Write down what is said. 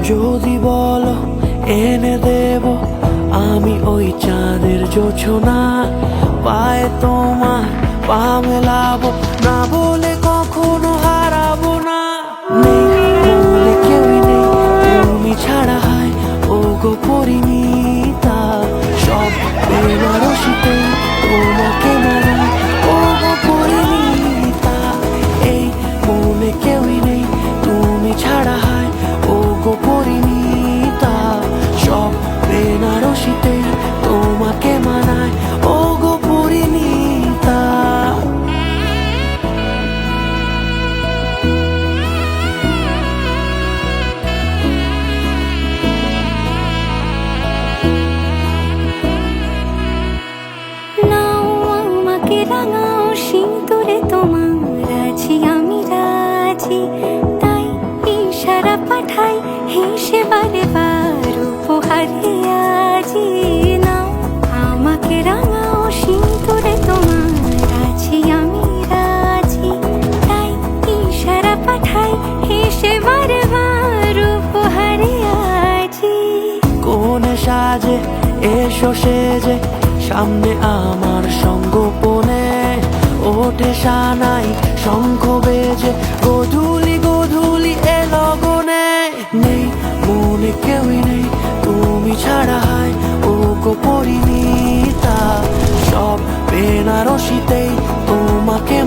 যদি বলো এনে দেব আমি ওই চাঁদের জোছনা, পায়ে তোমার পা মেলাবো, না বলে কখনো হারাবো না। নেই বলে কেউই নেই তুমি ছাড়া, হয় ও গো পরিণীতা, সব বেনারসিতে তোমাকে মানায় ও গো পরিণীতা। এই মনে কেউই নেই তুমি ছাড়া, হয় ও গো পরিণীতা, সব বেনারসিতে তোমাকে মানায় ও গো পরিণীতা। নাও আমাকে রাঙাও সিঁদুরে তোমার আছি আমি রাজি, তাই ইশারা পাঠাই হেসে বারে বার উপহারে আজি। নাও আমাকে রাঙাও সিঁদুরে তোমার আছি আমি রাজি, তাই ইশারা পাঠাই হেসে বারে বার উপহারে আজি। কোনে সাজে এসো সেজে সামনে আমার সঙ্গোপনে, ওঠে সানাই শঙ্খ বেজে গোধূলি গোধূলি এ লগনে। নেই মনে কেউই নেই তুমি ছাড়া, হয় ও গো পরিণীতা, সব বেনারসিতেই তোমাকে